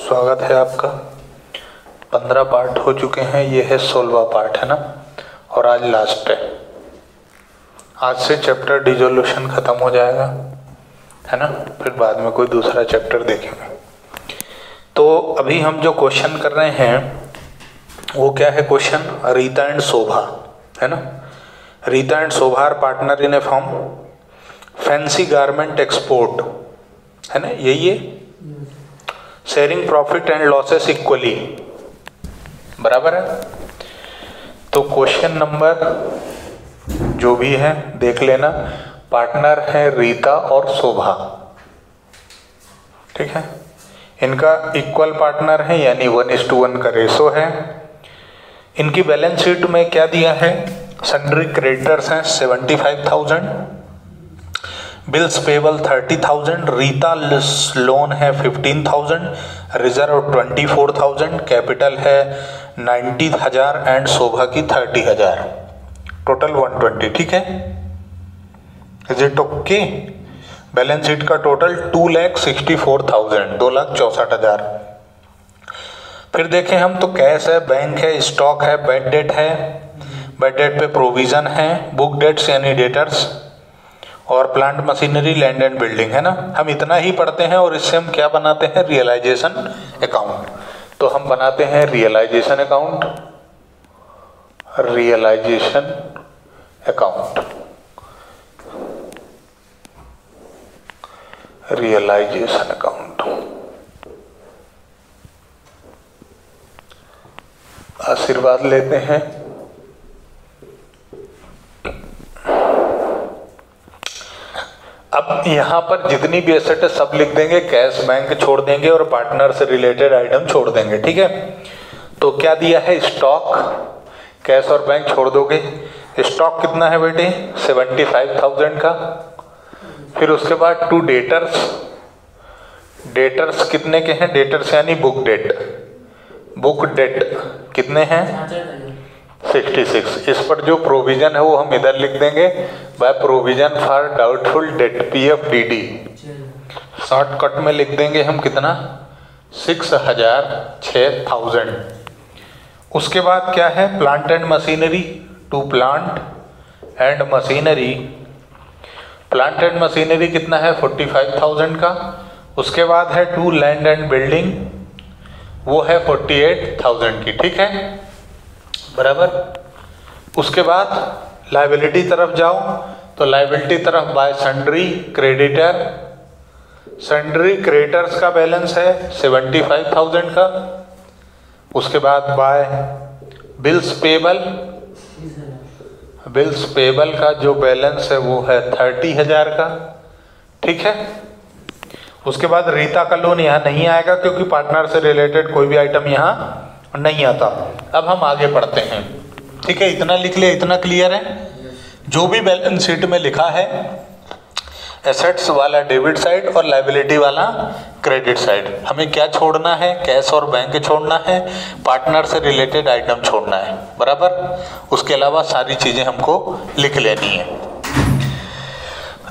स्वागत है आपका। 15 पार्ट हो चुके हैं, ये है 16वां पार्ट है ना, और आज लास्ट है। आज से चैप्टर डिसोल्यूशन ख़त्म हो जाएगा है ना, फिर बाद में कोई दूसरा चैप्टर देखेंगे। तो अभी हम जो क्वेश्चन कर रहे हैं वो क्या है क्वेश्चन, रीता एंड शोभा है ना। Rita and Shobha are partner in a firm fancy garment export है ना, यही है। Sharing profit and losses equally, बराबर है। तो क्वेश्चन नंबर जो भी है देख लेना। पार्टनर है रीता और शोभा, ठीक है। इनका इक्वल पार्टनर है, यानी 1:1 का रेशो है। इनकी बैलेंस शीट में क्या दिया है, सन्ड्री क्रेडिटर्स हैं 75,000, बिल्स पेबल 30,000, रीता लोन है 15,000, रिजर्व 24,000, कैपिटल है 90,000 एंड शोभा की 30,000, टोटल 120, ठीक है। Is it okay. Balance sheet का टोटल 2,64,000, 2,64,000। फिर देखें हम तो कैश है, बैंक है, स्टॉक है, बैड डेट है, बैड डेट पे प्रोविजन है, बुक डेट्स यानी डेटर्स, और plant machinery, land and building है ना। हम इतना ही पढ़ते हैं और इससे हम क्या बनाते हैं, रियलाइजेशन अकाउंट। तो हम बनाते हैं realisation account, realisation account, realisation account. आशीर्वाद लेते हैं। अब यहाँ पर जितनी भी एसेट है सब लिख देंगे, कैश बैंक छोड़ देंगे और पार्टनर से रिलेटेड आइटम छोड़ देंगे, ठीक है। तो क्या दिया है, स्टॉक, कैश और बैंक छोड़ दोगे। स्टॉक कितना है बेटे, 75,000 का। फिर उसके बाद 2 डेटर्स, डेटर्स कितने के हैं, डेटर्स यानी बुक डेट, बुक डेट कितने हैं 66। इस पर जो प्रोविजन है वो हम इधर लिख देंगे, by provision for doubtful debt, PFDD। Shortcut में लिख देंगे हम कितना, 6,000। उसके बाद क्या है, plant and machinery, 2 plant and machinery. Plant and machinery कितना है, 45,000 का। उसके बाद है 2 लैंड एंड बिल्डिंग, वो है 48,000 की, ठीक है, बराबर। उसके बाद लायबिलिटी तरफ जाओ, तो लायबिलिटी तरफ by sundry creditor, sundry creditors का बैलेंस है 75,000 का। उसके बाद by bills payable, bills payable का जो बैलेंस है वो है 30,000 का, ठीक है। उसके बाद रीता का लोन यहाँ नहीं आएगा क्योंकि पार्टनर से रिलेटेड कोई भी आइटम यहाँ नहीं आता। अब हम आगे पढ़ते हैं, ठीक है। इतना लिख लिया, इतना क्लियर है। जो भी बैलेंस शीट में लिखा है, एसेट्स वाला डेबिट साइड और लायबिलिटी वाला क्रेडिट साइड, हमें क्या छोड़ना है, कैश और बैंक छोड़ना है, पार्टनर से रिलेटेड आइटम छोड़ना है, बराबर। उसके अलावा सारी चीजें हमको लिख लेनी है।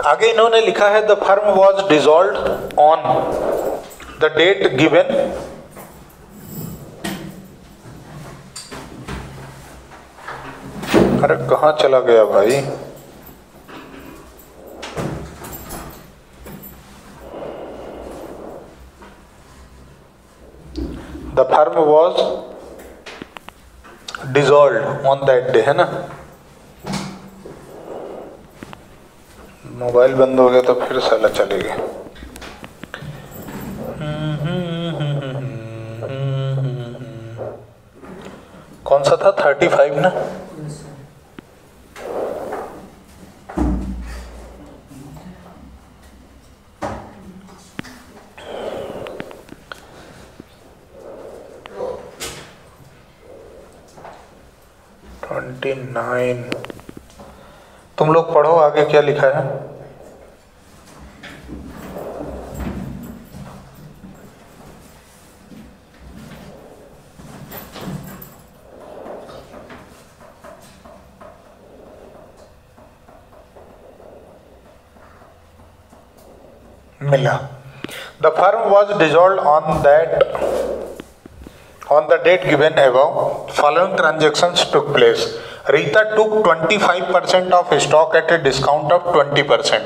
आगे इन्होंने लिखा है, the firm was dissolved on the date given, अरे कहाँ चला गया भाई, the firm was dissolved on that day, है ना। मोबाइल बंद हो गया तो फिर साला चलेगा। कौन सा था, 35 ना। तुम लोग पढ़ो आगे क्या लिखा है। मिला। The firm was dissolved on that On the date given above, following transactions took place. Rita took 25% of stock at a discount of 20%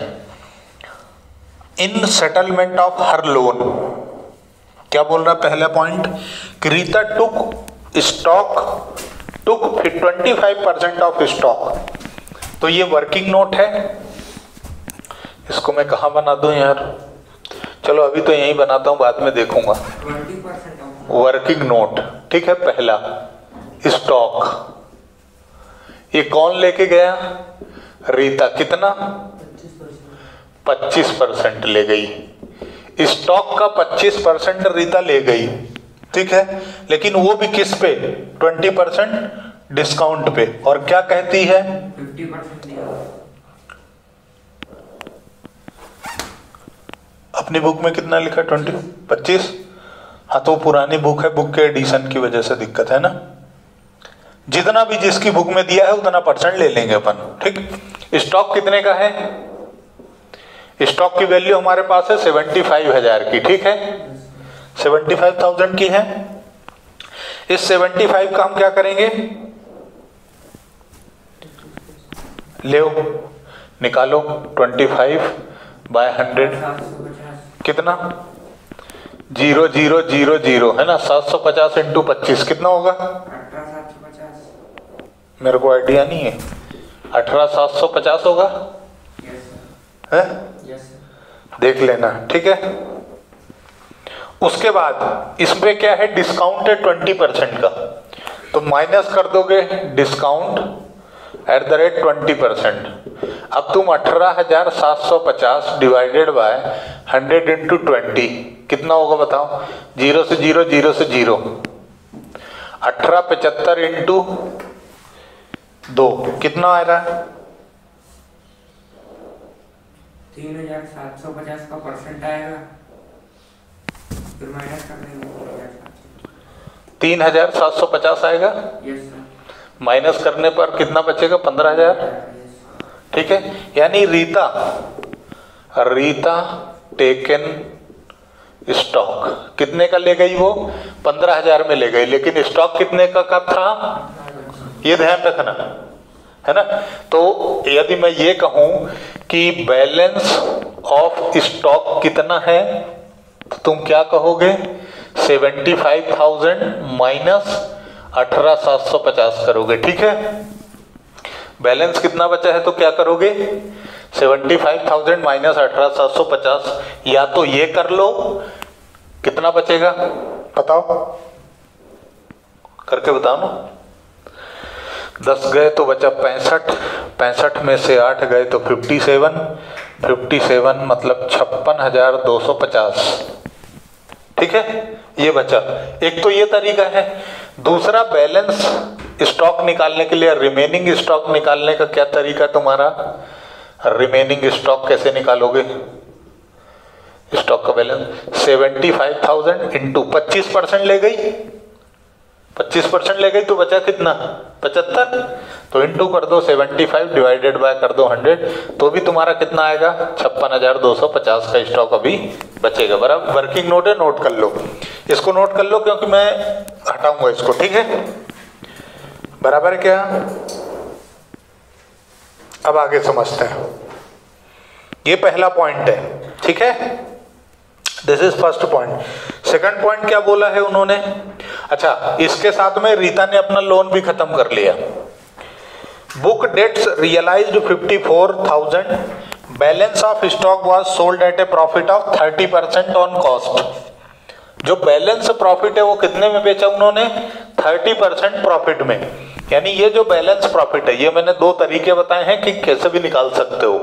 in settlement of her loan. क्या बोल रहा है पहला पॉइंट कि रीता टुक 25% ऑफ स्टॉक, तो ये working note है। इसको मैं कहाँ बना दूं यार, चलो अभी तो यहीं बनाता हूं, बाद में देखूंगा। वर्किंग नोट, ठीक है। पहला स्टॉक, ये कौन लेके गया? रीता। कितना? 25% ले गई। स्टॉक का 25% रीता ले गई, ठीक है, लेकिन वो भी किस पे? 20% डिस्काउंट पे। और क्या कहती है? 50% अपनी बुक में कितना लिखा? 25। हाँ, तो पुरानी बुक है, बुक के एडिशन की वजह से दिक्कत है ना। जितना भी जिसकी बुक में दिया है उतना परसेंट ले लेंगे अपन, ठीक। स्टॉक कितने का है? स्टॉक की वैल्यू हमारे पास है 75,000 की, ठीक है, 75,000 की है। इस 75 का हम क्या करेंगे? ले निकालो 25/100 कितना? 0000 है ना। 750 इंटू 25 कितना होगा? 18,750। मेरे को आइडिया नहीं है। 18,750 होगा है? देख लेना, ठीक है। उसके बाद इसमें क्या है? डिस्काउंट है 20% का, तो माइनस कर दोगे डिस्काउंट @ 20%। अब तुम 18,750 डिवाइडेड बाय 100 इंटू 20 कितना होगा बताओ? 0 से 0, 0 से 0, 1875 इंटू 2 कितना आ रहा है? 3,750 का परसेंट आएगा, फिर माइनस कर देंगे 3,750 आएगा। Yes sir. माइनस करने पर कितना बचेगा? 15,000, ठीक है। यानी रीता टेकन स्टॉक कितने का ले गई? वो 15,000 में ले गई, लेकिन स्टॉक कितने का था? ये ध्यान रखना है ना। तो यदि मैं ये कहूं कि बैलेंस ऑफ स्टॉक कितना है, तो तुम क्या कहोगे? 75,000 माइनस 18,750 करोगे, ठीक है। बैलेंस कितना बचा है तो क्या करोगे? 75,000 माइनस 18,750। या तो ये कर लो, कितना बचेगा बताओ, करके बताओ ना। 10 गए तो बचा 65, 65 में से 8 गए तो 57 मतलब 56,250, ठीक है। ये बचा। एक तो ये तरीका है। दूसरा, बैलेंस स्टॉक निकालने के लिए, रिमेनिंग स्टॉक निकालने का क्या तरीका तुम्हारा? रिमेनिंग स्टॉक कैसे निकालोगे? स्टॉक का बैलेंस 75,000 इंटू 25% ले गई, 25% ले गई तो बचा कितना? 75। तो इंटू कर दो 75 डिवाइडेड बाय कर दो 100, तो भी तुम्हारा कितना आएगा? 56,250 का स्टॉक अभी बचेगा। बराबर। वर्किंग नोट है, नोट कर लो, इसको नोट कर लो, क्योंकि मैं हटाऊंगा इसको, ठीक है। बराबर है क्या? अब आगे समझते हैं। ये पहला पॉइंट है, ठीक है। This is first point. Second point क्या बोला है उन्होंने? अच्छा, इसके साथ में रीता ने अपना लोन भी खत्म कर लिया। Book debts realised 54,000, balance of stock was sold at a profit of 30% on cost. जो बैलेंस प्रॉफिट है वो कितने में बेचा उन्होंने? 30% प्रॉफिट में। यानी ये जो बैलेंस प्रॉफिट है, ये मैंने दो तरीके बताए हैं कि कैसे भी निकाल सकते हो,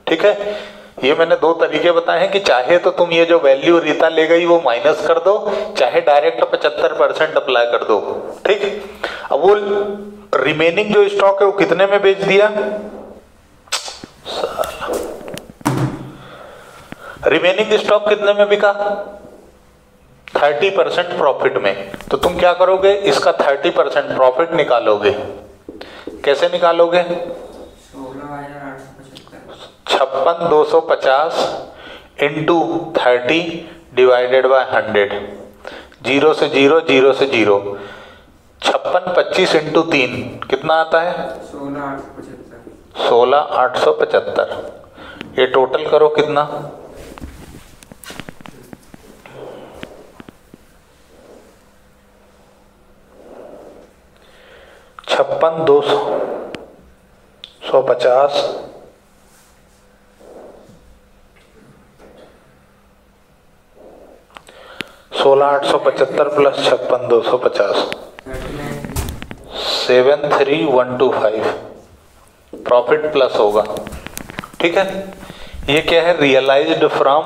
ठीक है। ये मैंने दो तरीके बताए हैं कि चाहे तो तुम ये जो वैल्यू रीता ले गई वो माइनस कर दो, चाहे डायरेक्ट 75% अप्लाई कर दो, ठीक। अब वो रिमेनिंग जो स्टॉक है वो कितने में बेच दिया? रिमेनिंग स्टॉक कितने में बिका? 30% प्रॉफिट में। तो तुम क्या करोगे? इसका 30% प्रॉफिट निकालोगे। कैसे निकालोगे? 56,250 इंटू 30 डिवाइडेड बाय 100 0 से 0, 0 से 0, 56 25 इंटू 3 कितना आता है? 16,875। 16,875। ये टोटल करो कितना? 56,250 16,875 प्लस 56,250 73,125 प्रॉफिट प्लस होगा। ठीक है, ये क्या है? Realised from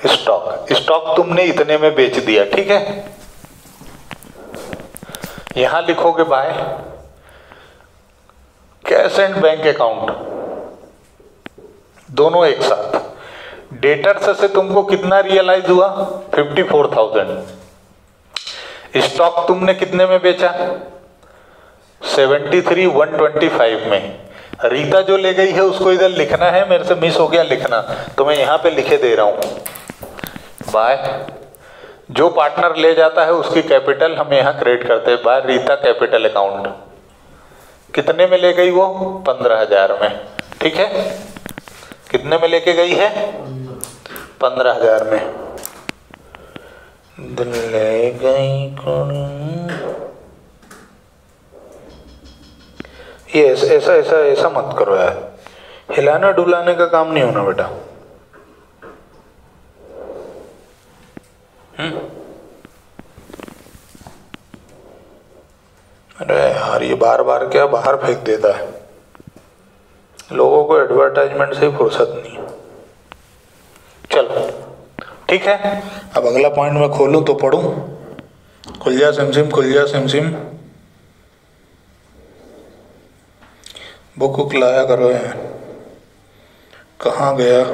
stock. स्टॉक तुमने इतने में बेच दिया, ठीक है। यहां लिखोगे by cash and bank account, दोनों एक साथ। डेटर्स से तुमको कितना रियलाइज हुआ? 54,000। स्टॉक तुमने कितने में बेचा? 73,125 में। रीता जो ले गई है उसको इधर लिखना है, मेरे से मिस हो गया लिखना, तो मैं यहां पे लिखे दे रहा हूं। बाय जो पार्टनर ले जाता है उसकी कैपिटल हम यहां क्रिएट करते हैं, बाय रीता कैपिटल अकाउंट। कितने में ले गई वो? 15,000 में। ठीक है, कितने में लेके गई है? 15,000 में ले गई। ये ऐसा ऐसा ऐसा मत करो यार, हिलाने डुलाने का काम नहीं होना बेटा। अरे यार ये बार बार क्या बाहर फेंक देता है, लोगों को एडवर्टाइजमेंट से फुर्सत नहीं। चलो ठीक है, अब अगला पॉइंट मैं खोलूं तो पढ़ूं। खुल जा सिमसिम, खुल जा सिमसिम, बुक लाया करो यार। कहाँ गया?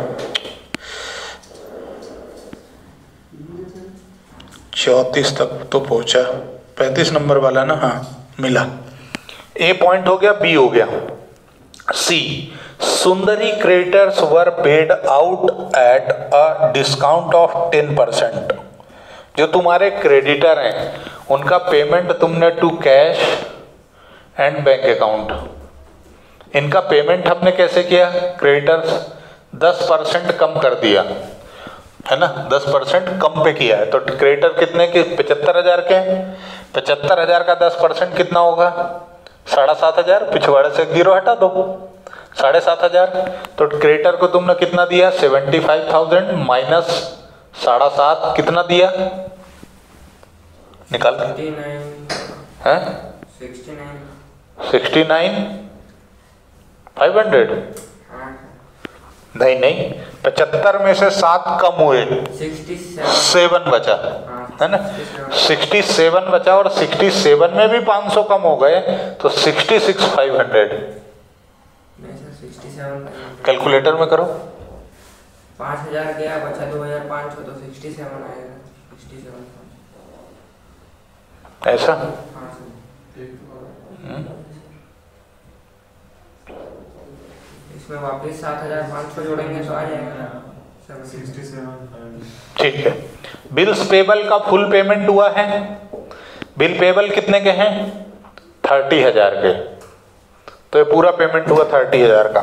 34 तक तो पहुंचा, 35 नंबर वाला ना। हाँ मिला। ए पॉइंट हो गया, बी हो गया। C, sundry creditors were paid out at a discount of 10%। जो तुम्हारे क्रेडिटर हैं उनका पेमेंट तुमने to cash and bank account, इनका पेमेंट हमने कैसे किया? क्रेडिटर्स 10% कम कर दिया है ना, 10% कम पे किया है। तो क्रेडिटर कितने के? 75,000 के। 75,000 का 10% कितना होगा? 7,500। पिछवाड़े से 0 हटा दो, 7,500। तो क्रेडिटर को तुमने कितना दिया? 75,000 माइनस 7,500 कितना दिया? निकाल के। 69,500। नहीं 75 में से 7 कम हुए, 67 बचा है ना। 67 बचा और 67 में भी 500 कम हो गए तो 66,500। कैलकुलेटर में करो। 5,000 गया, बचा 2,500 तो 67 आएगा। 67 ऐसा। इसमें वापस 7,500 जोड़ेंगे तो आ जाएगा 67। ठीक है। बिल्स पेबल का फुल पेमेंट हुआ है। बिल पेबल कितने के हैं? 30,000 के। तो ये पूरा पेमेंट हुआ 30,000 का।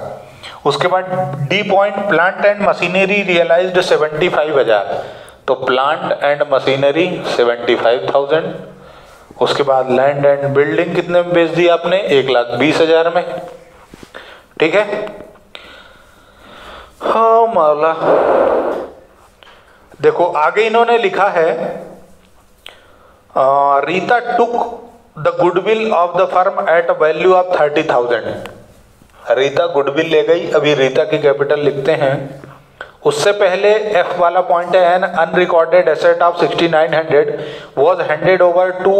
उसके बाद D point, plant and machinery realised 75,000। तो प्लांट एंड मशीनरी 75,000। उसके बाद लैंड एंड बिल्डिंग कितने में बेच दी आपने? 1,20,000 में। ठीक है। हाँ मौला, देखो आगे इन्होंने लिखा है Rita took the goodwill of the firm at value of 30,000। Rita goodwill ले गई। अभी रीता की कैपिटल लिखते हैं। उससे पहले एफ वाला पॉइंट है, an unrecorded asset of 6,900 was handed over to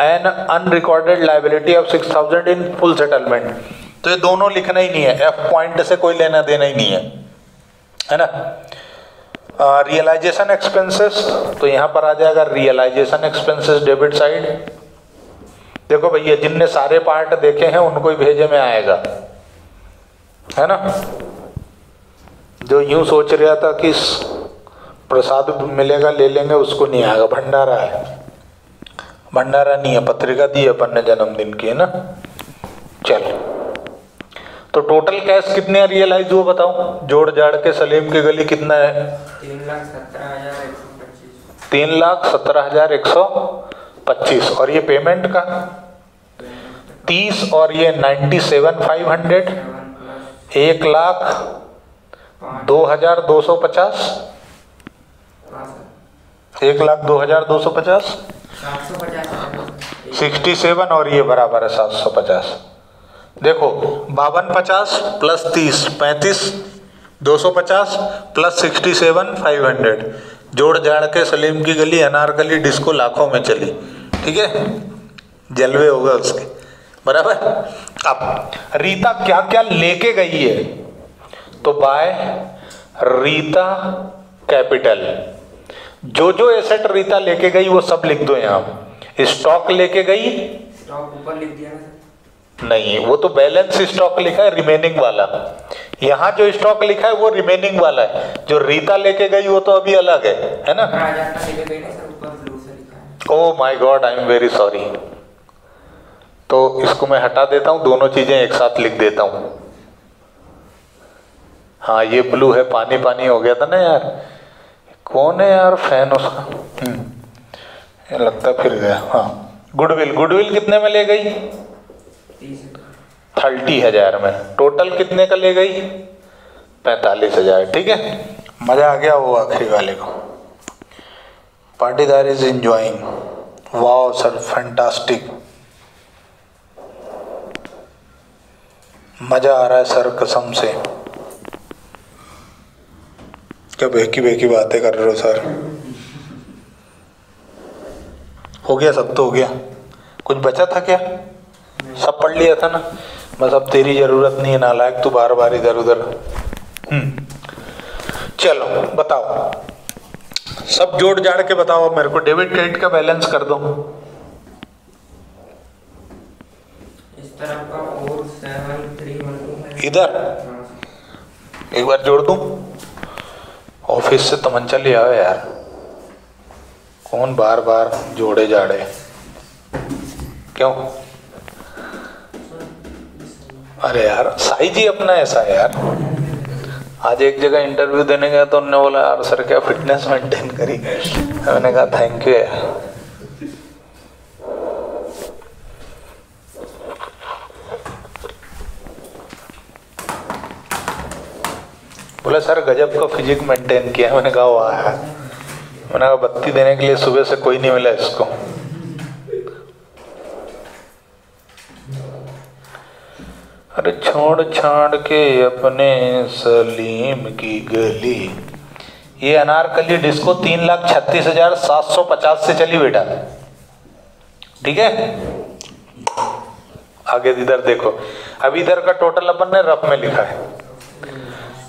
an unrecorded liability of 6,000 in full settlement. तो ये दोनों लिखना ही नहीं है, एफ पॉइंट से कोई लेना देना ही नहीं है ना। रियलाइजेशन एक्सपेंसेस, तो यहां पर आ जाएगा रियलाइजेशन एक्सपेंसेस डेबिट साइड। देखो भैया जिनने सारे पार्ट देखे हैं उनको ही भेजे में आएगा, है ना। जो यूं सोच रहा था कि प्रसाद मिलेगा ले लेंगे, उसको नहीं आएगा, भंडारा है, भंडारा नहीं है, पत्रिका दी अपन ने जन्मदिन की, है ना। चल, तो टोटल कैश कितने रियलाइज हुआ बताओ, जोड़ जाड़ के सलीम की गली कितना है? 3,17,125। 3,17,125। और ये पेमेंट का 30 और ये 97,500, 1,02,250, 1,02,250, 67 और ये बराबर है 750। देखो 5250 प्लस 30 35 250 प्लस 67 500, जोड़ जाड़ के सलीम की गली अनारकली डिस्को लाखों में चली, ठीक है, जलवे होगा उसके, बराबर। अब रीता क्या क्या लेके गई है, तो बाय रीता कैपिटल, जो जो एसेट रीता लेके गई वो सब लिख दो यहाँ। स्टॉक लेके गई, स्टॉक ऊपर लिख दिया ना सर? नहीं, वो तो बैलेंस स्टॉक लिखा है, रिमेनिंग वाला। यहाँ जो स्टॉक लिखा है वो रिमेनिंग वाला है, जो रीता लेके गई वो तो अभी अलग है ना। Oh my God, I am very sorry. तो इसको मैं हटा देता हूँ, दोनों चीजें एक साथ लिख देता हूँ। हाँ, ये ब्लू है, पानी पानी हो गया था ना यार। कौन है यार फैन उसका? ये लगता फिर गया। हाँ, गुडविल, गुडविल कितने में ले गई? 30,000 में। टोटल कितने का ले गई? 45,000। ठीक है, मजा आ गया वो आखिरी वाले को। Patidar is enjoying. Wow sir, fantastic, मजा आ रहा है सर कसम से। क्या बेकी बेकी बातें कर रहे हो सर? हो गया सब? तो हो गया, कुछ बचा था क्या? सब पढ़ लिया था ना, बस अब तेरी जरूरत नहीं है नालायक, तू बार बार इधर उधर। चलो बताओ, सब जोड़ जाड़ के बताओ मेरे को। डेबिट क्रेडिट का बैलेंस कर दो। इस तरफ का 4731 इधर एक बार जोड़ दूं। ऑफिस से तमंचा ले आओ यार, कौन बार बार जोड़े जाड़े, क्यों? अरे यार साइज ही अपना ऐसा है यार। आज एक जगह इंटरव्यू देने गया तो उन्होंने बोला यार सर क्या फिटनेस मेंटेन करी। मैंने कहा थैंक यू यार। बोला सर गजब का फिजिक मेंटेन किया। मैंने कहा वाह यार। मैंने कहा बत्ती देने के लिए सुबह से कोई नहीं मिला इसको। अरे छोड़ छाड़ के अपने सलीम की गली। ये अनारकली डिस्को 3,36,750 से चली बेटा, ठीक है। आगे इधर देखो, अब इधर का टोटल अपन ने रफ में लिखा है।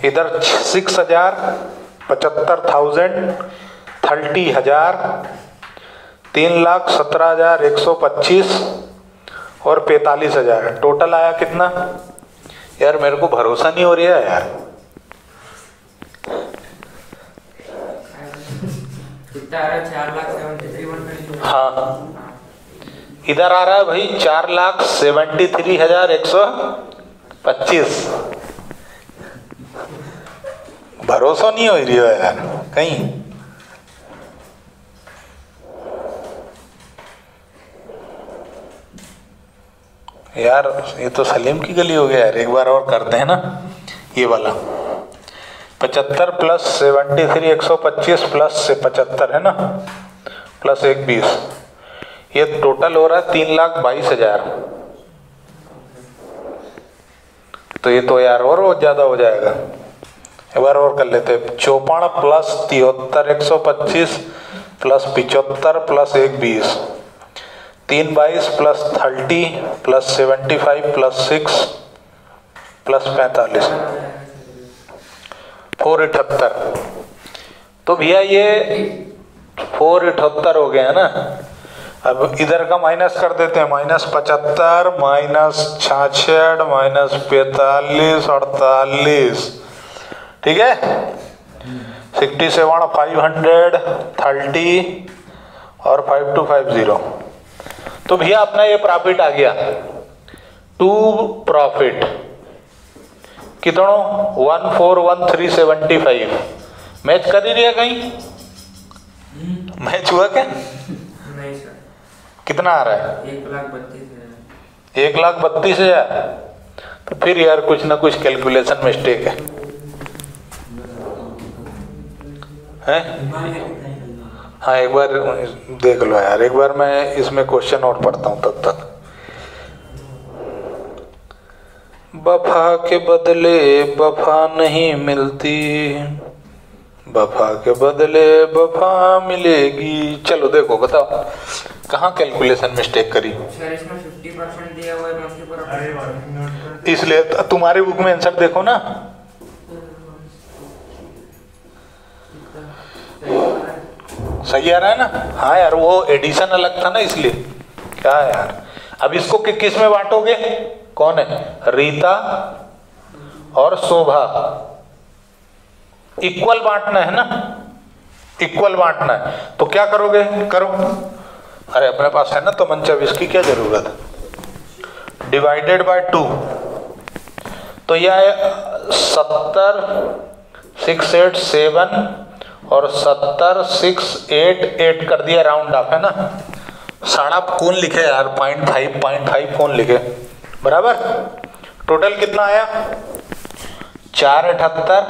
इधर 6,000, 75,000, 30,000, 3,17,125 और 45,000। टोटल आया कितना यार? मेरे को भरोसा नहीं हो रहा है यार। कितना आ रहा है? 4,73,122। हाँ, इधर आ रहा है भाई 4,73,125। भरोसा नहीं हो रही है यार कहीं। यार ये तो सलीम की गली हो गया यार। एक बार और करते हैं ना ये वाला। 75 प्लस 73 125 प्लस 75 है ना, प्लस 1 20। ये टोटल हो रहा है 3,22,000। तो ये तो यार और बहुत ज्यादा हो जाएगा। एक बार और कर लेते हैं। 54 plus 73 125 plus 75 plus 1 20, 3,22 plus 30 plus 75 plus 6 plus 45, 478। तो भैया ये 478 हो गया ना। अब इधर का माइनस कर देते हैं। -75 -66 -45 48, ठीक है। 67 530 और 5250। तो भैया अपना ये प्रॉफिट आ गया। टू प्रॉफिट कितनों 141375। मैच कर ही रहा कहीं? मैच हुआ क्या? नहीं सर। कितना आ रहा है? 1,32,000। 1,32,000। तो फिर यार कुछ ना कुछ कैलकुलेशन मिस्टेक है? हाँ एक बार देख लो यार, एक बार मैं इसमें क्वेश्चन और पढ़ता हूँ तब तक। वफा के बदले वफा नहीं मिलती, वफा के बदले वफा मिलेगी। चलो देखो बताओ कहाँ कैलकुलेशन मिस्टेक करी? सर इसमें 50% दिया हुआ है मंथली प्रॉफिट, इसलिए तुम्हारे बुक में आंसर देखो ना। सही आ रहा है ना? हाँ यार वो एडिशन अलग था ना इसलिए। क्या यार अब इसको किस में बांटोगे? कौन है? रीता और शोभा। इक्वल बांटना है ना, इक्वल बांटना है। तो क्या करोगे? करो। अरे अपने पास है ना तो मंचब, इसकी क्या जरूरत है? Divided by 2। तो यह 70 687 और 70 688 कर दिया, राउंड ऑफ है ना। साढ़ा कौन लिखे यार? 0.5 कौन लिखे? बराबर। टोटल कितना आया? 478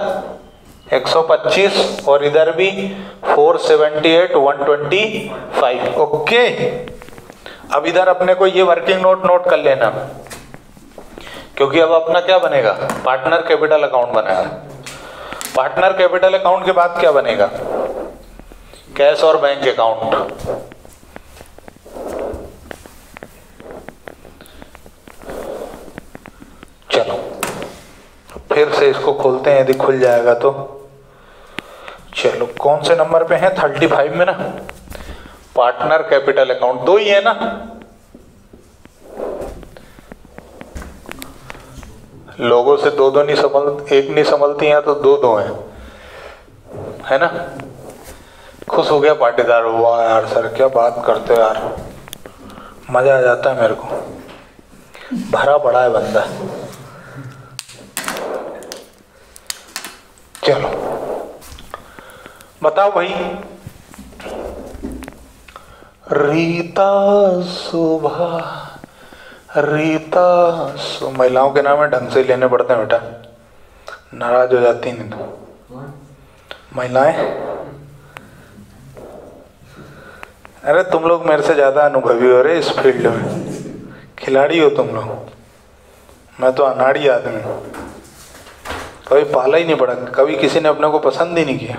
125 और इधर भी 478 125। ओके। अब इधर अपने को ये वर्किंग नोट कर लेना, क्योंकि अब अपना क्या बनेगा? पार्टनर कैपिटल अकाउंट बनेगा। पार्टनर कैपिटल अकाउंट के बाद क्या बनेगा? कैश और बैंक अकाउंट। चलो फिर से इसको खोलते हैं, यदि खुल जाएगा तो। चलो कौन से नंबर पे है? 35 में ना। पार्टनर कैपिटल अकाउंट 2 ही है ना। लोगों से दो नहीं संभल, एक नहीं संभलती हैं तो दो है ना। खुश हो गया पाटीदार। वाह यार सर क्या बात करते हो यार, मजा आ जाता है मेरे को। भरा पड़ा है बंदा। चलो बताओ भाई। रीता सुबह, रीता महिलाओं के नाम है, ढंग से लेने पड़ते हैं बेटा, नाराज हो जाती नहीं तो महिलाएं। अरे तुम लोग मेरे से ज्यादा अनुभवी हो रहे इस फील्ड में, खिलाड़ी हो तुम लोग। मैं तो अनाड़ी आदमी हूँ, कभी पाला ही नहीं पड़ा, कभी किसी ने अपने को पसंद ही नहीं किया।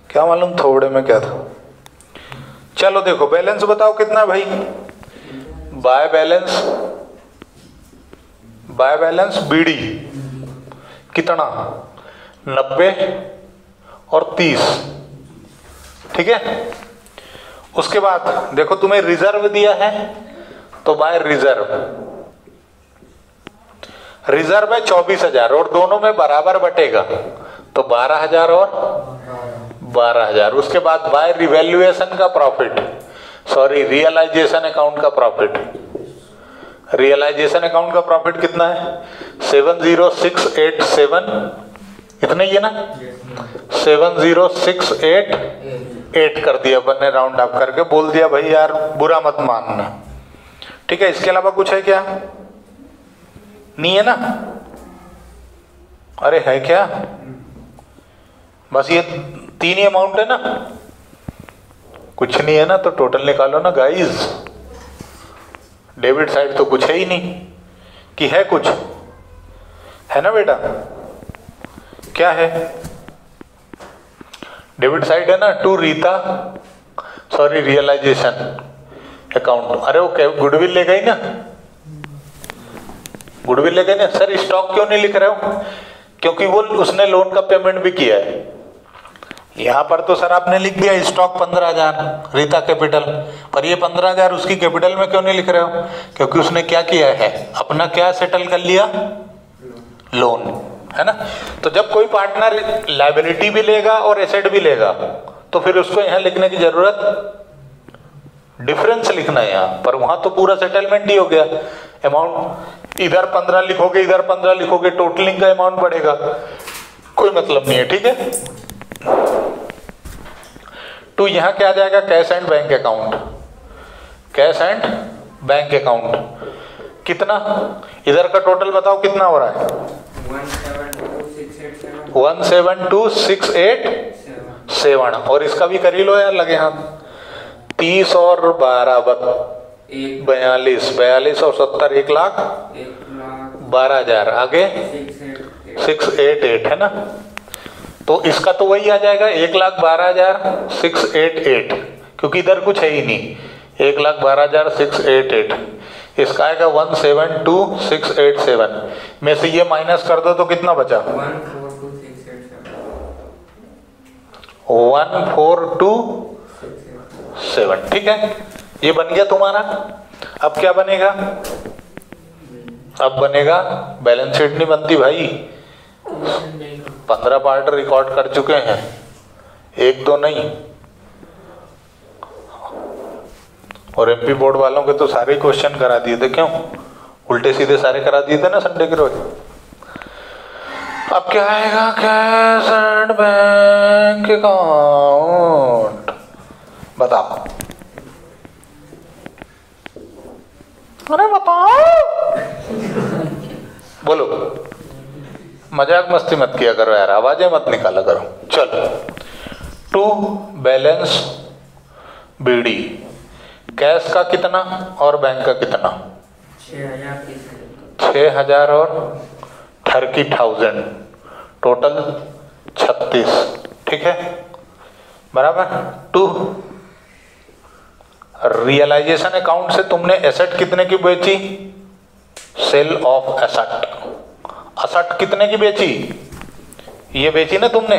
क्या मालूम थोड़े में क्या था। चलो देखो बैलेंस बताओ कितना भाई? बाय बैलेंस बीडी कितना? 90 और 30। ठीक है। उसके बाद देखो तुम्हें रिजर्व दिया है, तो बाय रिजर्व है 24,000 और दोनों में बराबर बटेगा तो 12,000 और 12,000। उसके बाद बाय रिवैल्यूएशन का प्रॉफिट, सॉरी रियलाइजेशन अकाउंट का प्रॉफिट। रियलाइजेशन अकाउंट का प्रॉफिट कितना है? 70687, इतना ही है ना। 70688 कर दिया अपन ने, राउंड अप करके बोल दिया भाई यार बुरा मत मानना। ठीक है। इसके अलावा कुछ है क्या? नहीं है ना। अरे है क्या? बस ये 3 ही अमाउंट है ना, कुछ नहीं है ना। तो टोटल निकालो ना गाइस। डेबिट साइड तो कुछ है ही नहीं, कि है कुछ? है ना बेटा, क्या है? डेबिट साइड है ना, to Rita, sorry realisation account. अरे वो गुडविल ले गई ना, गुडविल ले गई ना। सर स्टॉक क्यों नहीं लिख रहे हो? क्योंकि वो उसने लोन का पेमेंट भी किया है। यहाँ पर तो सर आपने लिख दिया स्टॉक 15,000 रीता कैपिटल, पर ये 15,000 उसकी कैपिटल में क्यों नहीं लिख रहे हो? क्योंकि उसने क्या किया है? अपना क्या सेटल कर लिया? लोन, है ना। तो जब कोई पार्टनर लायबिलिटी भी लेगा और एसेट भी लेगा तो फिर उसको यहाँ लिखने की जरूरत, डिफरेंस लिखना है यहाँ पर, वहां तो पूरा सेटलमेंट ही हो गया। अमाउंट इधर 15 लिखोगे, इधर 15 लिखोगे, टोटलिंग का अमाउंट बढ़ेगा, कोई मतलब नहीं है, ठीक है। तो यहाँ क्या आ जाएगा, cash and bank account, cash and bank account कितना, इधर का टोटल बताओ कितना हो रहा है, 172,687 और इसका भी कर ही लो यार, लगे हाथ, 30 और 12 42 और 70 1,12,000 आगे 688 है ना। तो इसका तो वही आ जाएगा 1,12,688 क्योंकि इधर कुछ है ही नहीं, 1,12,688 इसका आएगा 172,687 में से ये माइनस कर दो तो कितना बचा, 142,7 ठीक है। ये बन गया तुम्हारा। अब क्या बनेगा, अब बनेगा बैलेंस शीट नहीं बनती भाई, 15 पार्ट रिकॉर्ड कर चुके हैं, एक दो नहीं। और एमपी बोर्ड वालों के तो सारे क्वेश्चन करा दिए थे, क्यों उल्टे सीधे सारे करा दिए थे ना संडे के रोज। अब क्या आएगा, कैश एंड बैंक अकाउंट, बताओ, अरे बताओ, बोलो, मजाक मस्ती मत किया करो यार, आवाजें मत निकाला करो। चलो, टू बैलेंस बीडी, कैश का कितना और बैंक का कितना, 6,000 और 30,000 टोटल 36, ठीक है बराबर। टू रियलाइजेशन अकाउंट से तुमने एसेट कितने की बेची, सेल ऑफ एसेट, एसेट कितने की बेची, ये बेची ना तुमने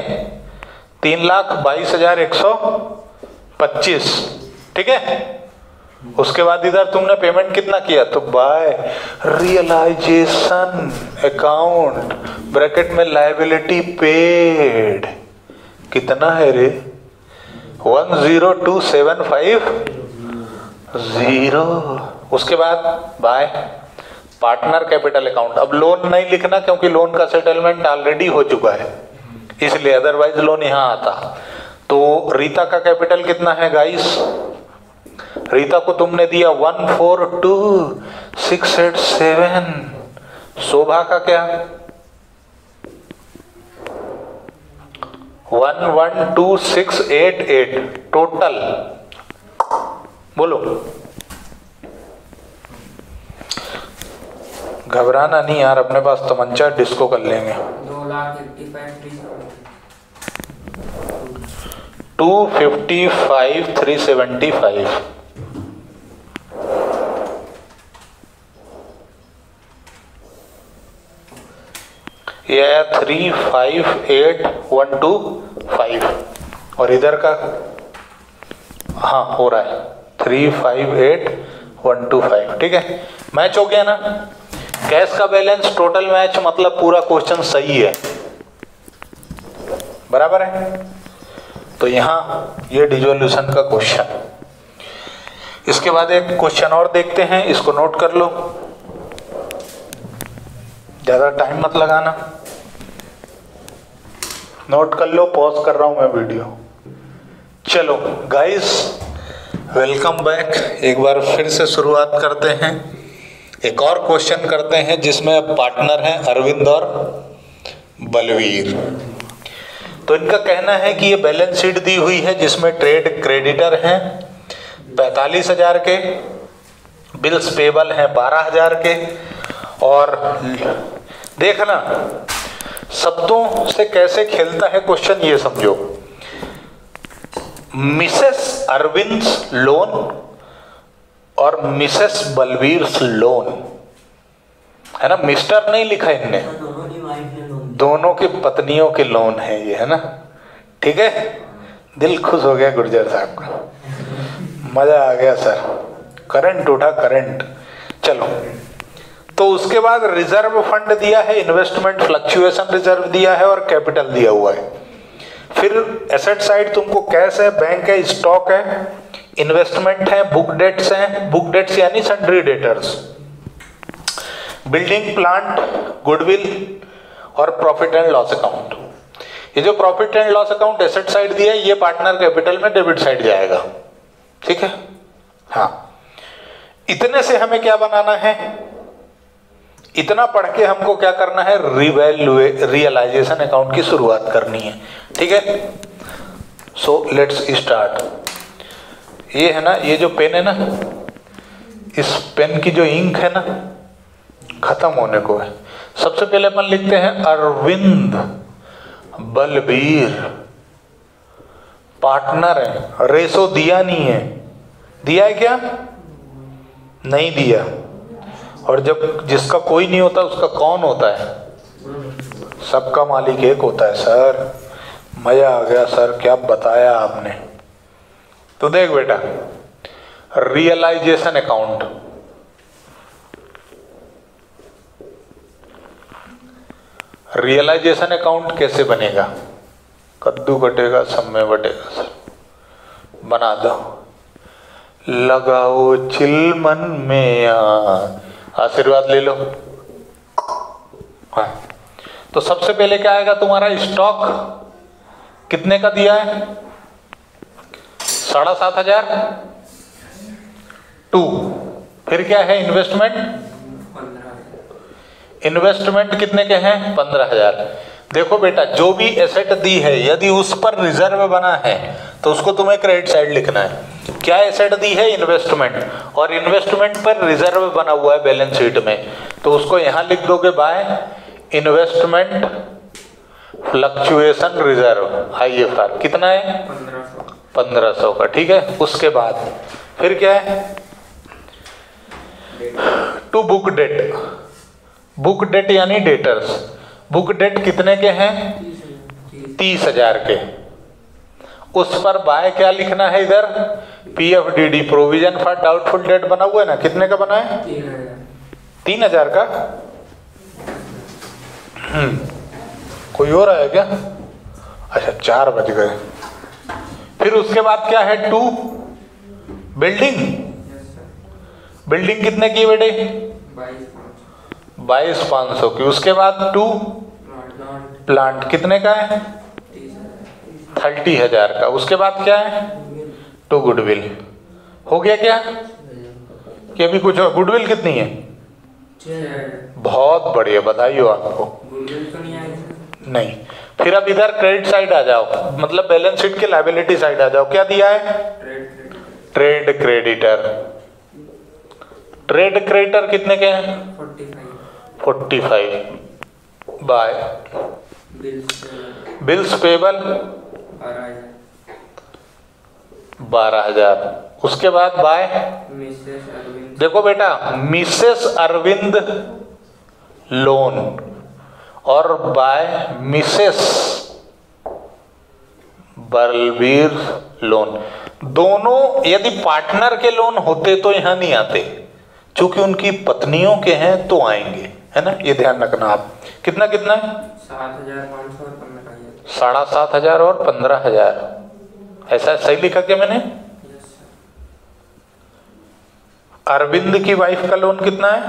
3,22,125, ठीक है। उसके बाद इधर तुमने पेमेंट कितना किया, तो बाय रियलाइजेशन अकाउंट ब्रैकेट में लायबिलिटी पेड कितना है रे, 102,750। उसके बाद बाय पार्टनर कैपिटल अकाउंट। अब लोन नहीं लिखना क्योंकि लोन का सेटलमेंट ऑलरेडी हो चुका है, इसलिए, अदरवाइज लोन यहां आता। तो रीता का कैपिटल कितना है गाइस, रीता को तुमने दिया 142,687, शोभा का क्या 112,688 टोटल, बोलो। घबराना नहीं यार, अपने पास तमंचा, डिस्को कर लेंगे। 255,375 ये आया 358,125 और इधर का हाँ हो रहा है 358,125, ठीक है। मैच हो गया ना, कैश का बैलेंस टोटल मैच, मतलब पूरा क्वेश्चन सही है, बराबर है। तो यहाँ ये डिसोल्यूशन का क्वेश्चन। इसके बाद एक क्वेश्चन और देखते हैं, इसको नोट कर लो, ज्यादा टाइम मत लगाना, नोट कर लो, पॉज कर रहा हूं मैं वीडियो। चलो गाइस, वेलकम बैक। एक बार फिर से शुरुआत करते हैं, एक और क्वेश्चन करते हैं जिसमें अब पार्टनर हैं अरविंद और बलवीर। तो इनका कहना है कि ये बैलेंस शीट दी हुई है जिसमें ट्रेड क्रेडिटर हैं 45,000 के, बिल्स पेबल हैं 12,000 के, और देखना शब्दों से कैसे खेलता है क्वेश्चन, ये समझो। मिसेस अरविंद्स लोन और मिसेस बलवीर्स लोन, है ना, मिस्टर नहीं लिखा इनने, दोनों की पत्नियों के लोन है ये, है ना, ठीक है। दिल खुश हो गया गुर्जर साहब का, मजा आ गया सर, करंट उठा करंट। चलो तो उसके बाद रिजर्व फंड दिया है, इन्वेस्टमेंट फ्लक्चुएशन रिजर्व दिया है और कैपिटल दिया हुआ है। फिर एसेट साइड तुमको कैश है, बैंक है, स्टॉक है, इन्वेस्टमेंट है, बुक डेट्स हैं, बुक डेट्स यानी sundry debtors, building plant, goodwill और प्रॉफिट एंड लॉस अकाउंट। ये जो profit and loss account asset side दिया है, ये पार्टनर कैपिटल में डेबिट साइड जाएगा। ठीक है, हाँ। इतने से हमें क्या बनाना है, इतना पढ़ के हमको क्या करना है, रियलाइजेशन अकाउंट की शुरुआत करनी है। ठीक है, सो लेट्स स्टार्ट। ये है ना, ये जो पेन है ना, इस पेन की जो इंक है ना, खत्म होने को है। सबसे पहले अपन लिखते हैं अरविंद बलबीर, पार्टनर है। रेशो दिया नहीं है, दिया है क्या? नहीं दिया। और जब जिसका कोई नहीं होता उसका कौन होता है? सबका मालिक एक होता है। सर मजा आ गया सर, क्या बताया आपने। तो देख बेटा, रियलाइजेशन अकाउंट, रियलाइजेशन अकाउंट कैसे बनेगा? कद्दू कटेगा सब में बटेगा सर। बना दो। लगाओ चिलमन में आशीर्वाद ले लो। हाँ, तो सबसे पहले क्या आएगा तुम्हारा? स्टॉक कितने का दिया है? 7,500 2। फिर क्या है? इन्वेस्टमेंट, इन्वेस्टमेंट कितने के हैं? 15,000। देखो बेटा, जो भी एसेट दी है यदि उस पर रिजर्व बना है तो उसको तुम्हें क्रेडिट साइड लिखना है। क्या एसेट दी है? इन्वेस्टमेंट, और इन्वेस्टमेंट पर रिजर्व बना हुआ है बैलेंस शीट में, तो उसको यहां लिख दोगे by investment fluctuation reserve, IFR। कितना है? 1500 का। ठीक है, उसके बाद फिर क्या है? To book debt, book debt यानी डेटर्स। बुक डेट कितने के हैं? 30,000 के। उस पर बाय क्या लिखना है? इधर PFDD, provision for doubtful debt बना हुआ है ना। कितने का बना है? 3,000 का। कोई और आया क्या? अच्छा, 4 बज गए। फिर उसके बाद क्या है? टू बिल्डिंग, बिल्डिंग कितने की बेटे? 22,500 की। उसके बाद टू प्लांट कितने का है? 30,000 का। उसके बाद क्या है? To goodwill. हो गया क्या? कि अभी कुछ और? गुडविल कितनी है? बहुत बढ़िया, बधाई हो आपको। नहीं, फिर अब इधर क्रेडिट साइड आ जाओ, मतलब बैलेंस शीट के लायबिलिटी साइड आ जाओ। क्या दिया है? Trade creditor. ट्रेड क्रेडिटर कितने के हैं? 45 बाय बिल्स पेबल 12,000। उसके बाद बाय, देखो बेटा, मिसेस अरविंद लोन और बाय मिसेस बलबीर लोन। दोनों यदि पार्टनर के लोन होते तो यहां नहीं आते, चूंकि उनकी पत्नियों के हैं तो आएंगे, है ना। ये ध्यान रखना आप। कितना कितना है? 7,500 और 15,000। 7,500 और 15,000। ऐसा सही लिखा क्या मैंने? अरविंद की वाइफ का लोन कितना है?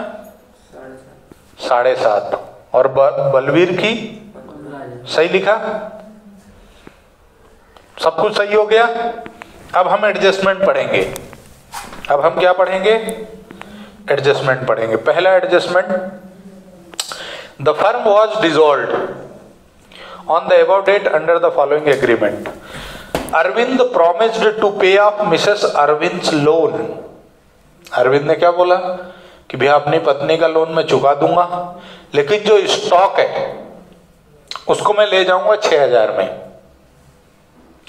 7,500। और बलबीर की? सही लिखा? सब कुछ सही हो गया। अब हम एडजस्टमेंट पढ़ेंगे। अब हम क्या पढ़ेंगे? एडजस्टमेंट पढ़ेंगे। पहला adjustment, the firm was dissolved on the above date under the following agreement. Arvind promised to pay off Mrs Arvind's लोन। अरविंद ने क्या बोला कि भैया अपनी पत्नी का लोन मैं चुका दूंगा, लेकिन जो स्टॉक है उसको मैं ले जाऊंगा 6,000 में।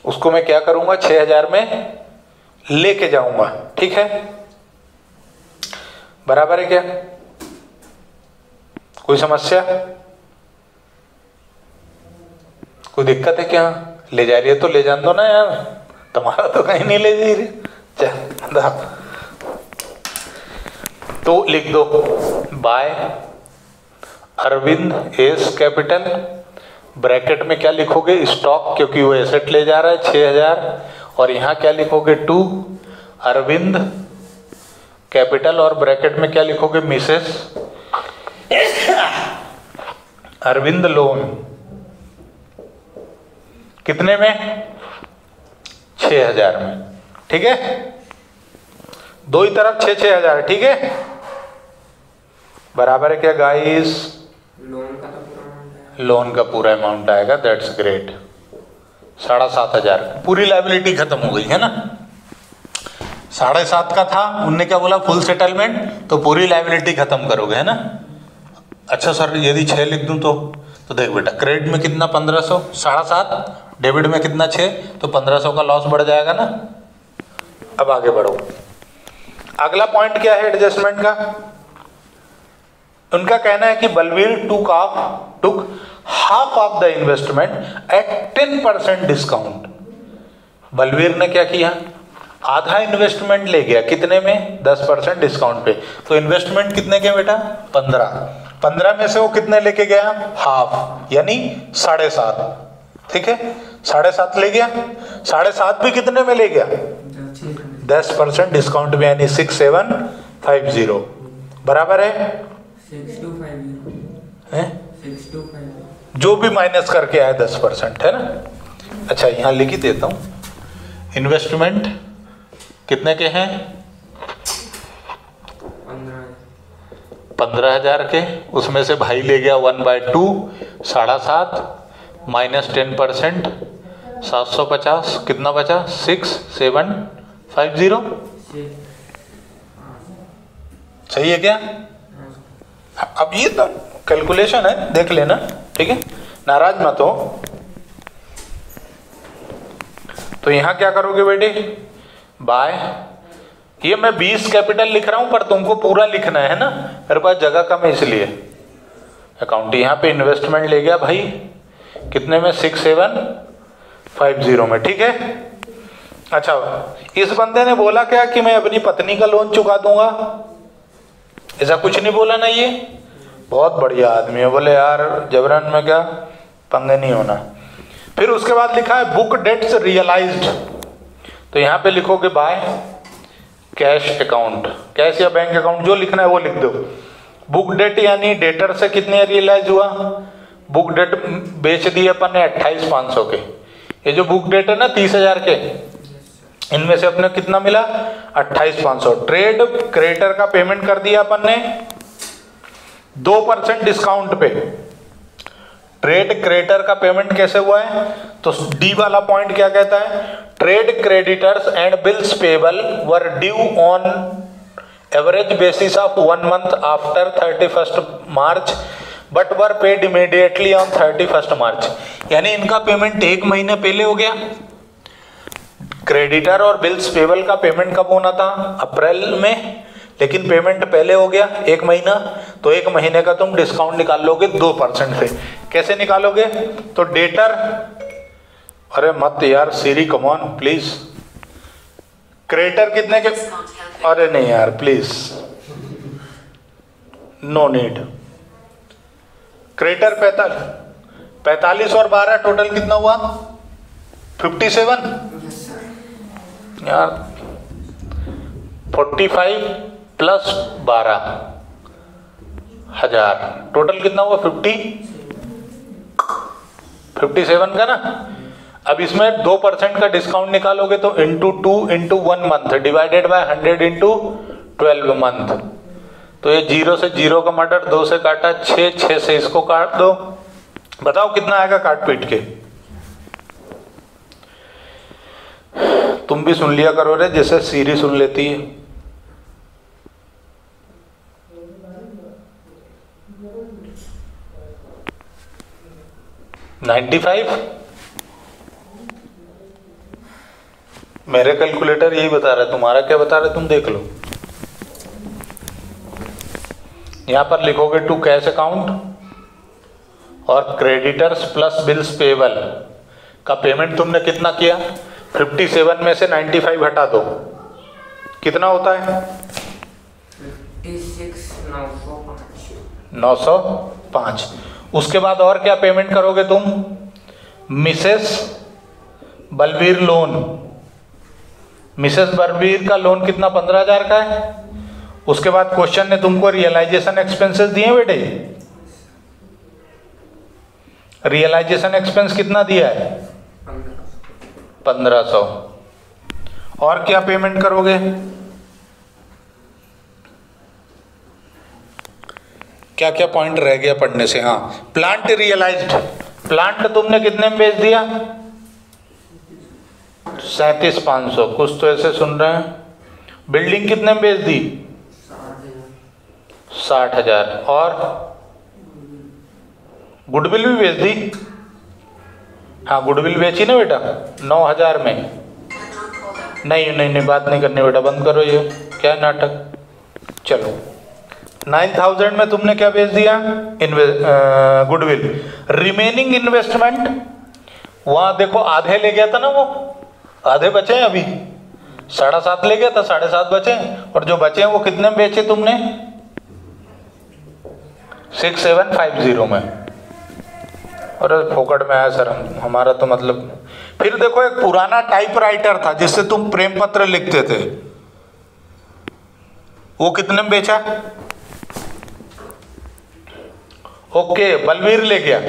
उसको मैं क्या करूंगा? 6,000 में लेके जाऊंगा। ठीक है, बराबर है क्या? कोई समस्या, कोई दिक्कत है क्या? ले जा रही है तो ले जान दो ना यार, तुम्हारा तो कहीं नहीं ले जा रही। तो तो लिख दो by Arvind's capital, bracket में क्या लिखोगे स्टॉक, क्योंकि वो एसेट ले जा रहा है 6000, और यहाँ क्या लिखोगे टू अरविंद कैपिटल, और ब्रैकेट में क्या लिखोगे मिसेस अरविंद लोन। कितने में? 6000 में। ठीक है, दो ही तरफ 6-6 हजार। ठीक है, बराबर है क्या गाइस? लोन का पूरा अमाउंट आएगा। That's great. 7,500 पूरी लाइबिलिटी खत्म हो गई है ना। 7.5 का था, उनने क्या बोला फुल सेटलमेंट, तो पूरी लाइबिलिटी खत्म करोगे है ना। अच्छा सर यदि 6 लिख दूं तो देख बेटा, क्रेडिट में कितना 1500, 7.5, डेबिट में कितना 6, तो 1500 का लॉस बढ़ जाएगा ना। अब आगे बढ़ो। अगला पॉइंट क्या है एडजस्टमेंट का? उनका कहना है कि Balvir took half of the investment at 10% discount. Balvir ने क्या किया? आधा इन्वेस्टमेंट ले गया, कितने में? 10% डिस्काउंट पे। तो इन्वेस्टमेंट कितने के बेटा? 15 में से वो कितने लेके गया? हाफ, यानी 7.5। ठीक है, 7.5 ले गया। 7.5 भी कितने में ले गया? 10% डिस्काउंट में, यानी 6750 बराबर है 6250 है 6250 जो भी माइनस करके आए 10% है ना। अच्छा यहाँ लिख ही देता हूँ। इन्वेस्टमेंट कितने के हैं? 15,000 के, उसमें से भाई ले गया 1/2 7.5 माइनस 10% 750, कितना बचा? 6750। सही है क्या? अब ये तो कैलकुलेशन है, देख लेना। ठीक है, नाराज मत हो। तो यहां क्या करोगे बेटे? बाय, ये मैं 20 कैपिटल लिख रहा हूं पर तुमको पूरा लिखना है ना, मेरे पास जगह कम है इसलिए। अकाउंट यहाँ पे इन्वेस्टमेंट ले गया भाई कितने में? 6750 में। ठीक है। अच्छा इस बंदे ने बोला क्या कि मैं अपनी पत्नी का लोन चुका दूंगा? ऐसा कुछ नहीं बोला ना। ये बहुत बढ़िया आदमी है। बोले यार जबरन में क्या पंगे नहीं होना। फिर उसके बाद लिखा है बुक डेट्स रियलाइज्ड, तो यहाँ पे लिखोगे बाय कैश अकाउंट, कैश या बैंक अकाउंट जो लिखना है वो लिख दो। बुक डेट यानी डेटर से कितने रियलाइज हुआ? बुक डेट बेच दिए अपन ने 28,500 के। ये जो बुक डेट है ना 30,000 के, इनमें से अपने कितना मिला? 28,500। ट्रेड क्रेडिटर का पेमेंट कर दिया अपन ने 2% डिस्काउंट पे। ट्रेड क्रेडिटर का पेमेंट कैसे हुआ है? तो डी वाला पॉइंट क्या कहता है? Trade creditors and bills payable were due on average basis of 1 month after 31 March but were paid immediately on 31 मार्च। यानी इनका पेमेंट 1 महीने पहले हो गया। क्रेडिटर और बिल्स पेबल का पेमेंट कब होना था? अप्रैल में, लेकिन पेमेंट पहले हो गया 1 महीना। तो 1 महीने का तुम डिस्काउंट निकाल लोगे 2% से। कैसे निकालोगे? तो डेटर, अरे मत यार सीरी कमॉन प्लीज। क्रेडिटर कितने के? अरे नहीं यार प्लीज, नो नीड। क्रेडिटर 45 और 12 टोटल कितना हुआ? 57 यार। 45 प्लस 12,000 टोटल कितना हुआ? 57 का ना। अब इसमें 2% का डिस्काउंट निकालोगे तो into 2 into 1 month divided by 100 into 12 month. तो ये 0 से 0 का मर्डर, 2 से काटा 6, 6 से इसको काट दो। बताओ कितना आएगा काट पीट के? तुम भी सुन लिया करो रे, जैसे सीरी सुन लेती है। 95। मेरे कैलकुलेटर यही बता रहा है, तुम्हारा क्या बता रहा है तुम देख लो। यहां पर लिखोगे टू कैश अकाउंट और क्रेडिटर्स प्लस बिल्स पेबल का पेमेंट तुमने कितना किया? 57 में से 95 हटा दो, कितना होता है? 905। उसके बाद और क्या पेमेंट करोगे तुम? Mrs Balbir loan. Mrs Balbir का लोन कितना? 15,000 का है। उसके बाद क्वेश्चन ने तुमको रियलाइजेशन एक्सपेंसेस दिए बेटे। रियलाइजेशन एक्सपेंस कितना दिया है? 1500। और क्या पेमेंट करोगे? क्या क्या पॉइंट रह गया पढ़ने से? हाँ, प्लांट रियलाइज्ड। प्लांट तुमने कितने में बेच दिया? 37,500। कुछ तो ऐसे सुन रहे हैं। बिल्डिंग कितने में बेच दी? 60,000। और गुडविल भी बेच दी? हाँ, गुडविल बेची ना बेटा 9,000 में। नहीं नहीं नहीं, बात नहीं करनी बेटा, बंद करो, ये क्या नाटक। चलो, 9,000 में तुमने क्या बेच दिया? गुडविल। रिमेनिंग इन्वेस्टमेंट वहां देखो आधे ले गया था ना, वो आधे बचे हैं अभी। 7.5 ले गया था, 7.5 बचे। और जो बचे हैं वो कितने में बेचे तुमने? 6,750 में। अरे फोकट में आया सर, हमारा तो मतलब। फिर देखो, एक पुराना टाइपराइटर था जिससे तुम प्रेम पत्र लिखते थे, वो कितने में बेचा? ओके, बलबीर ले गया,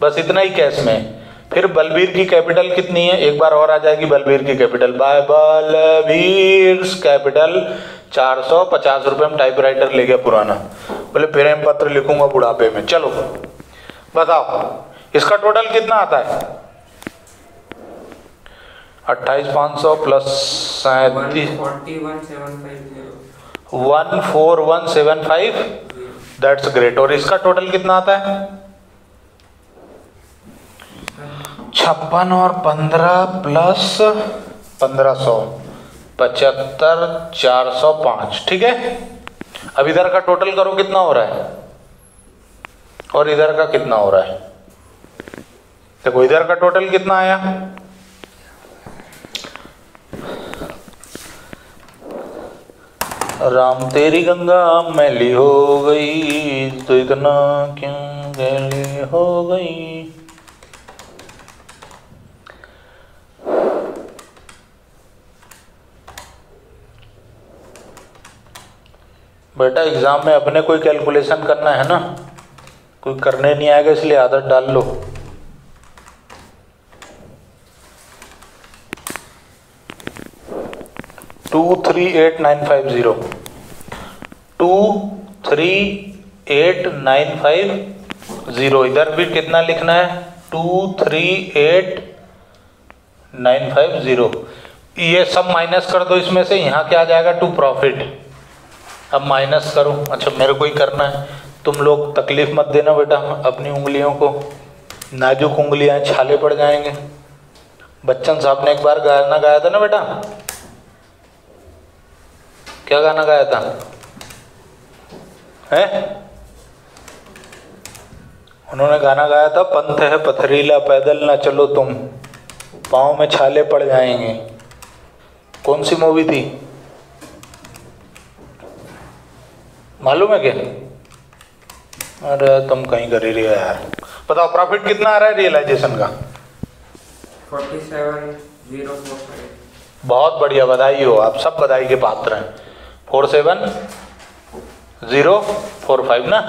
बस इतना ही कैश में। फिर बलबीर की कैपिटल कितनी है? एक बार और आ जाएगी बलबीर की कैपिटल। बाय बलबीर कैपिटल 450 रुपये में टाइपराइटर ले गया पुराना। बोले प्रेम पत्र लिखूंगा बुढ़ापे में। चलो बताओ, इसका टोटल कितना आता है? 28,500 प्लस 141,750। That's great. और इसका टोटल कितना आता है? 56 और 15 प्लस 1500, 75,405। ठीक है। अब इधर का टोटल करो, कितना हो रहा है? और इधर का कितना हो रहा है? देखो, इधर का टोटल कितना आया? राम तेरी गंगा मैली हो गई तो इतना क्यों गैली हो गई। बेटा एग्जाम में अपने कोई कैलकुलेशन करना है ना, कोई करने नहीं आएगा, इसलिए आदत डाल लो। टू 38950 238,950। इधर भी कितना लिखना है? 238,950। ये सब माइनस कर दो इसमें से, यहाँ क्या आ जाएगा? To profit. अब माइनस करो। अच्छा, मेरे को ही करना है, तुम लोग तकलीफ मत देना बेटा अपनी उंगलियों को, नाजुक उंगलियां, छाले पड़ जाएंगे। बच्चन साहब ने एक बार गाना गाया था ना बेटा, क्या गाना गाया था? है, उन्होंने गाना गाया था, पंथ है पथरीला पैदल ना चलो तुम, पाँव में छाले पड़ जाएंगे। कौन सी मूवी थी मालूम है क्या? अरे तुम कहीं कर ही रहे हो यार। बताओ प्रॉफिट कितना आ रहा है रियलाइजेशन का? 47,045। बहुत बढ़िया, बधाई हो, आप सब बधाई के पात्र हैं। 47,045 ना।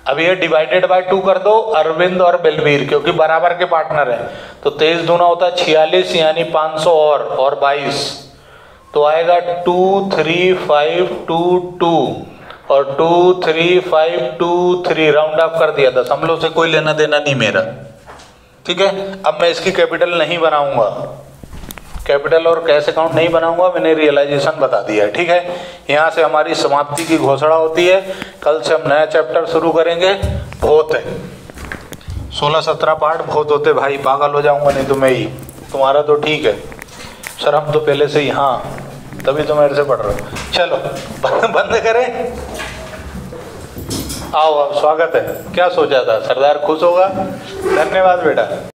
अब ये डिवाइडेड बाय 2 कर दो, अरविंद और बलबीर, क्योंकि बराबर के पार्टनर हैं, तो 23 दूना होता है 46, यानी 500 और 22, तो आएगा 23522 और 23523। राउंड ऑफ कर दिया, दशमलव से कोई लेना देना नहीं मेरा। ठीक है। अब मैं इसकी कैपिटल नहीं बनाऊंगा, कैपिटल और कैश अकाउंट नहीं बनाऊंगा, मैंने रियलाइजेशन बता दिया है। ठीक है। यहाँ से हमारी समाप्ति की घोषणा होती है। कल से हम नया चैप्टर शुरू करेंगे, भौत है। 16-17 पार्ट भौत होते भाई, पागल हो जाऊंगा नहीं तो मैं ही। तुम्हारा तो ठीक है सर, हम तो पहले से ही, हाँ तभी तो मेरे से पढ़ रहे हो। चलो बंद करें, आओ अब स्वागत है। क्या सोचा था सरदार खुश होगा? धन्यवाद बेटा।